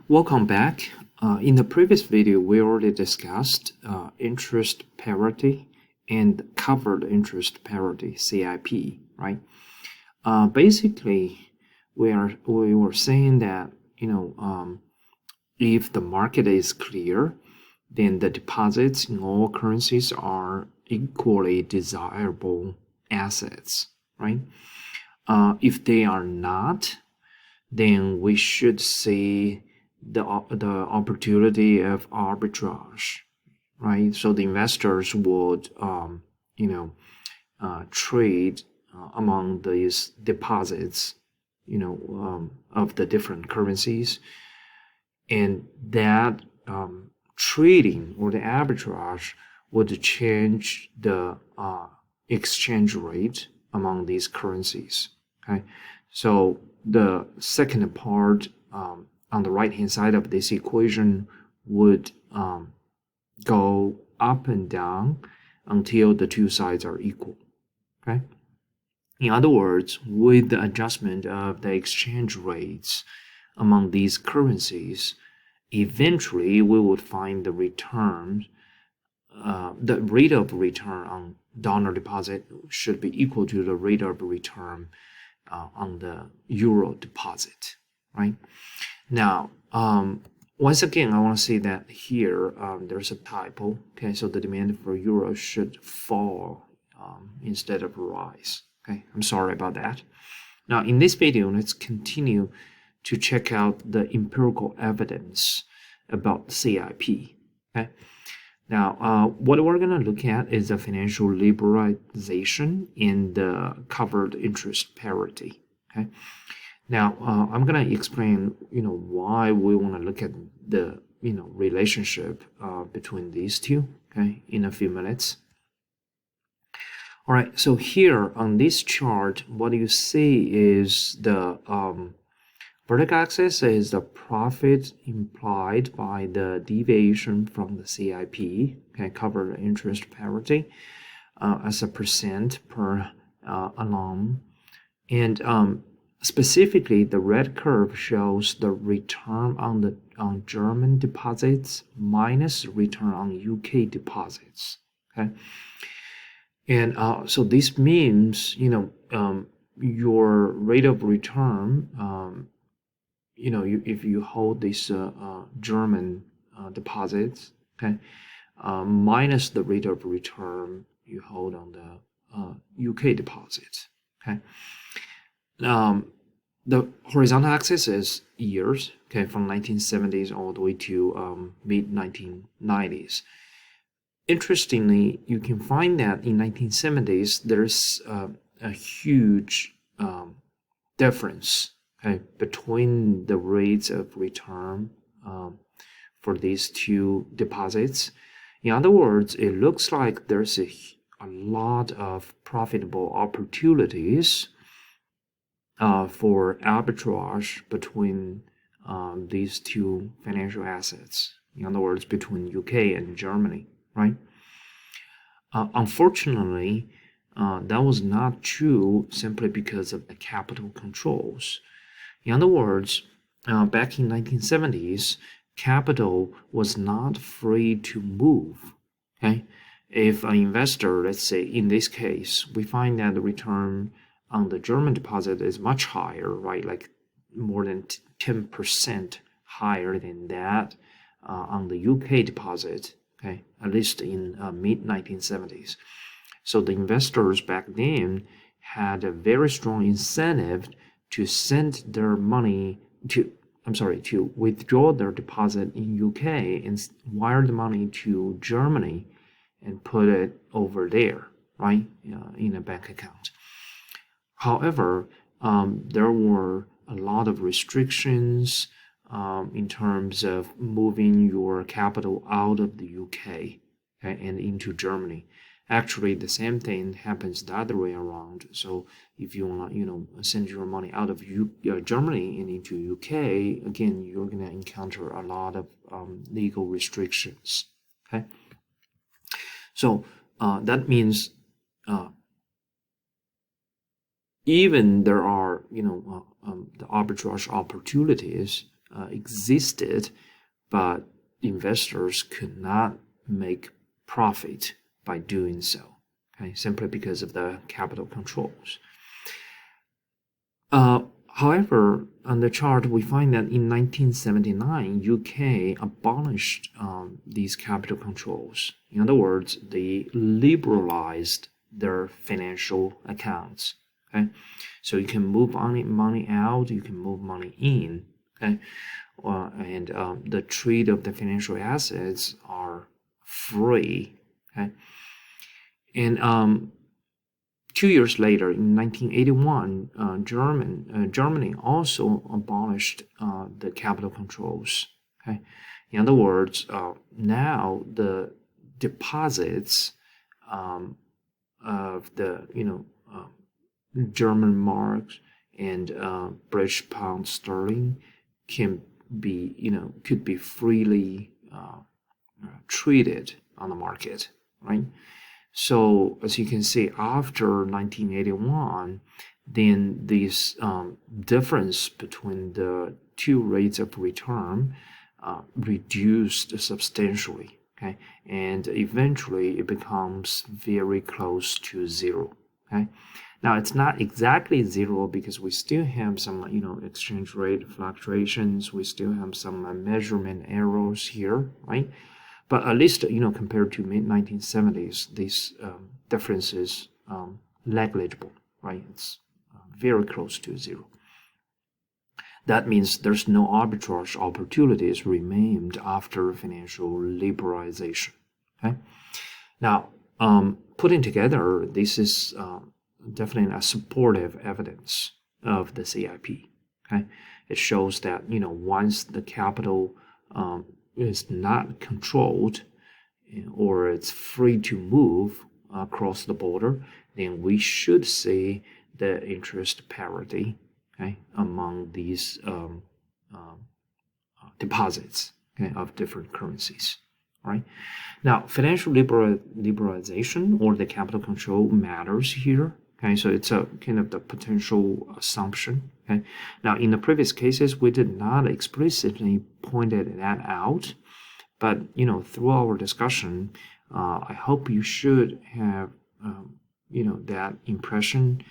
Welcome back. In the previous video, we already discussed interest parity and covered interest parity, CIP, right? Basically, we were saying that, if the market is clear, then the deposits in all currencies are equally desirable assets, right? If they are not, then we should see the opportunity of arbitrage, right? So the investors would, trade among these deposits, of the different currencies, and that trading or the arbitrage would change the exchange rate among these currencies. Okay, so the second part on the right hand side of this equation would go up and down until the two sides are equal. Okay, in other words, with the adjustment of the exchange rates among these currencies, eventually we would find the return, the rate of return on dollar deposit should be equal to the rate of return on the euro deposit, right? Now, once again, I want to say that here there's a typo. Okay, so the demand for euro should fall instead of rise. Okay, I'm sorry about that. Now, in this video, let's continue to check out the empirical evidence about CIP. Okay. Now, what we're going to look at is the financial liberalization and the covered interest parity. Okay. Now, I'm going to explain, why we want to look at the, relationship between these two. Okay, in a few minutes. All right. So here on this chart, what you see is the vertical axis is the profit implied by the deviation from the CIP, okay, covered interest parity, as a percent per annum. And specifically, the red curve shows the return on German deposits minus return on UK deposits. Okay, and so this means your rate of return. If you hold these German deposits, okay, minus the rate of return you hold on the UK deposits, okay. The horizontal axis is years, okay, from 1970s all the way to mid 1990s. Interestingly, you can find that in 1970s there's a huge difference, okay, between the rates of return for these two deposits. In other words, it looks like there's a lot of profitable opportunities for arbitrage between these two financial assets. In other words, between UK and Germany, right? Unfortunately, that was not true simply because of the capital controls. In other words, back in 1970s, capital was not free to move. Okay, if an investor, let's say in this case, we find that the return on the German deposit is much higher, right? Like more than 10% higher than that on the UK deposit. Okay, at least in mid 1970s. So the investors back then had a very strong incentive to send their money to withdraw their deposit in UK and wire the money to Germany and put it over there, right, in a bank account. However, there were a lot of restrictions in terms of moving your capital out of the UK, okay, and into Germany. Actually, the same thing happens the other way around. So if you want to, send your money out of Germany and into UK, again, you're going to encounter a lot of legal restrictions. Okay. So that means even there are, the arbitrage opportunities existed, but investors could not make profit by doing so, okay, simply because of the capital controls. However, on the chart, we find that in 1979, UK abolished these capital controls. In other words, they liberalized their financial accounts. Okay, so you can move money out, you can move money in. Okay, and the trade of the financial assets are free. Okay, and 2 years later, in 1981, Germany also abolished the capital controls. Okay, in other words, now the deposits of the German marks and British pound sterling can be could be freely traded on the market, right? So as you can see, after 1981, then this difference between the two rates of return reduced substantially, okay, and eventually it becomes very close to zero. Okay, now it's not exactly zero because we still have some exchange rate fluctuations, we still have some measurement errors here, right? But at least, compared to mid-1970s, these differences negligible, right? It's very close to zero. That means there's no arbitrage opportunities remained after financial liberalization. Okay. Now, putting together, this is definitely a supportive evidence of the CIP. Okay, it shows that once the capital is not controlled or it's free to move across the border, then we should see the interest parity, okay, among these deposits, okay, of different currencies. All right. Now, financial liberalization or the capital control matters here. Okay, so it's a kind of the potential assumption. Okay, now in the previous cases we did not explicitly pointed that out, but through our discussion, I hope you should have that impression.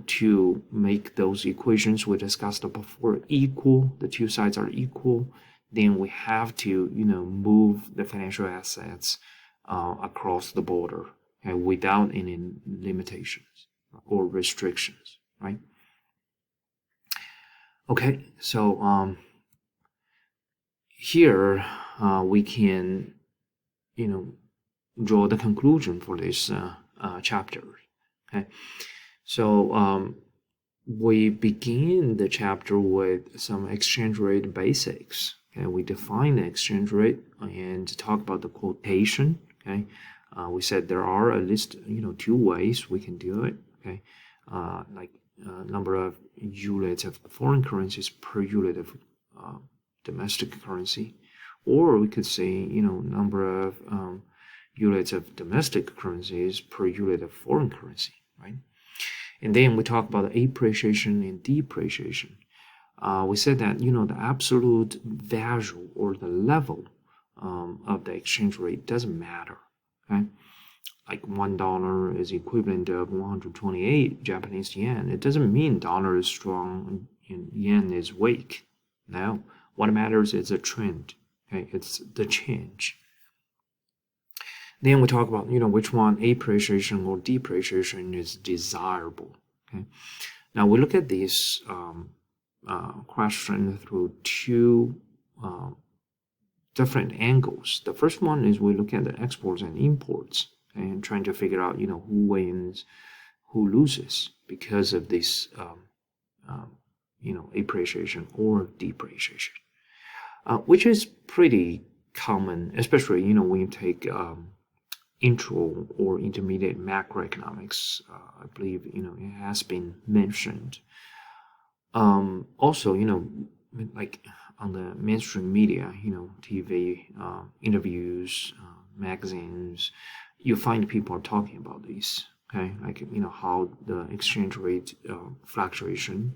To make those equations we discussed before equal, the two sides are equal, then we have to move the financial assets across the border, okay, without any limitations or restrictions, right? Okay, so here we can draw the conclusion for this chapter. Okay, so we begin the chapter with some exchange rate basics. Okay, we define the exchange rate and talk about the quotation. Okay, we said there are at least two ways we can do it. Okay, like number of units of foreign currencies per unit of domestic currency, or we could say number of units of domestic currencies per unit of foreign currency, right? And then we talk about appreciation and depreciation. We said that the absolute value or the level of the exchange rate doesn't matter. Okay, like $1 is equivalent of 128 Japanese yen. It doesn't mean dollar is strong and yen is weak. No, what matters is a trend. Okay, it's the change. Then we talk about which one, appreciation or depreciation, is desirable. Okay, now we look at this question through two different angles. The first one is we look at the exports and imports and trying to figure out who wins, who loses because of this appreciation or depreciation, which is pretty common, especially when you take intro or intermediate macroeconomics. I believe it has been mentioned. Also, like on the mainstream media, TV, interviews, magazines, you find people are talking about these. Okay, like how the exchange rate fluctuation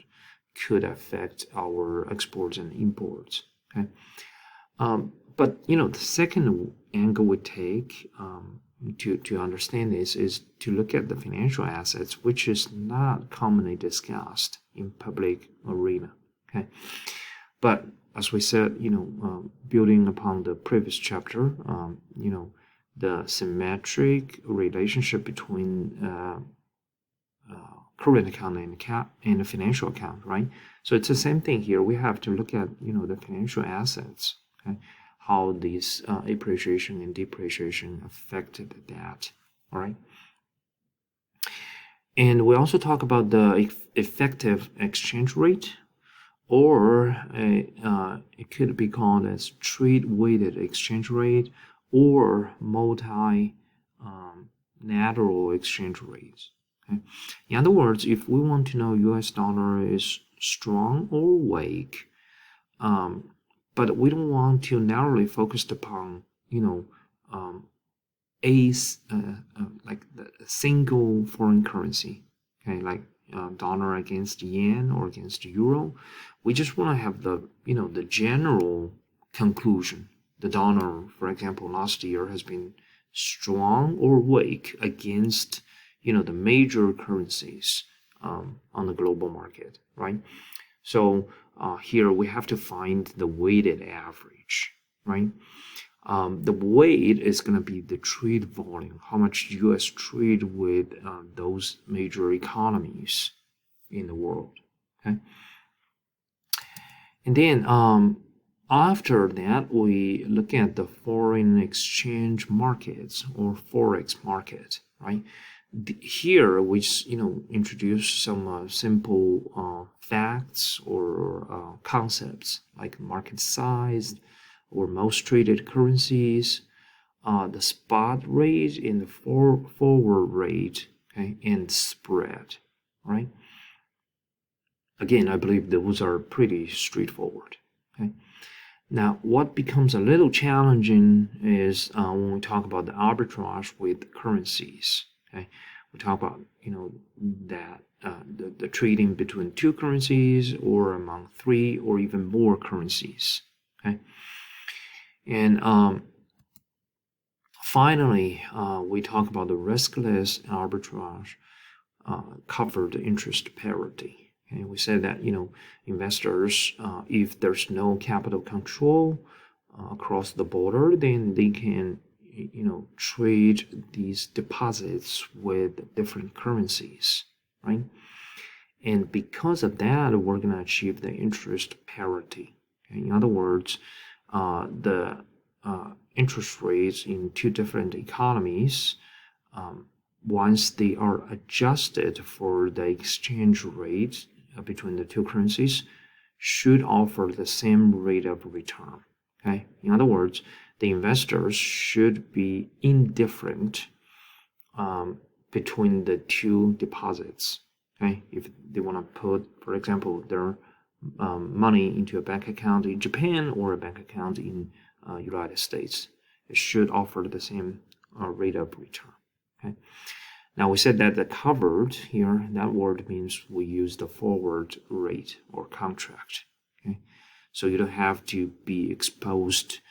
could affect our exports and imports. Okay, but the second angle we take to understand this is to look at the financial assets, which is not commonly discussed in public arena. Okay, but as we said, building upon the previous chapter, the symmetric relationship between current account and the financial account, right? So it's the same thing here. We have to look at the financial assets, okay, how these appreciation and depreciation affected that. All right. And we also talk about the effective exchange rate, or it could be called as trade-weighted exchange rate or multi-lateral exchange rates. Okay? In other words, if we want to know US dollar is strong or weak, but we don't want to narrowly focus upon like the single foreign currency, okay, like dollar against yen or against euro. We just want to have the the general conclusion. The dollar, for example, last year has been strong or weak against the major currencies on the global market, right? So here we have to find the weighted average, right? The weight is going to be the trade volume, how much U.S. trade with those major economies in the world. Okay, and then after that, we look at the foreign exchange markets or forex market, right? Here we introduce some simple facts or concepts like market size, or most traded currencies, the spot rate and the forward rate, okay, and spread, right? Again, I believe those are pretty straightforward. Okay. Now, what becomes a little challenging is when we talk about the arbitrage with currencies. Okay, we talk about that the trading between two currencies or among three or even more currencies. Okay. And finally, we talk about the riskless arbitrage covered interest parity. Okay, we said that investors, if there's no capital control across the border, then they can trade these deposits with different currencies, right? And because of that, we're going to achieve the interest parity. Okay? In other words, the interest rates in two different economies, once they are adjusted for the exchange rate between the two currencies, should offer the same rate of return. Okay, in other words, the investors should be indifferent between the two deposits. Okay, if they want to put, for example, their money into a bank account in Japan or a bank account in United States, it should offer the same rate of return. Okay. Now we said that the covered here, that word means we use the forward rate or contract. Okay, so you don't have to be exposed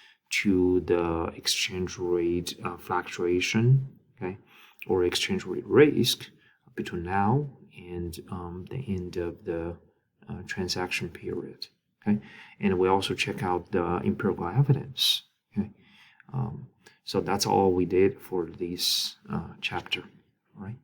to the exchange rate fluctuation, okay, or exchange rate risk between now and the end of the transaction period. Okay, and we also check out the empirical evidence. Okay, so that's all we did for this chapter. All right.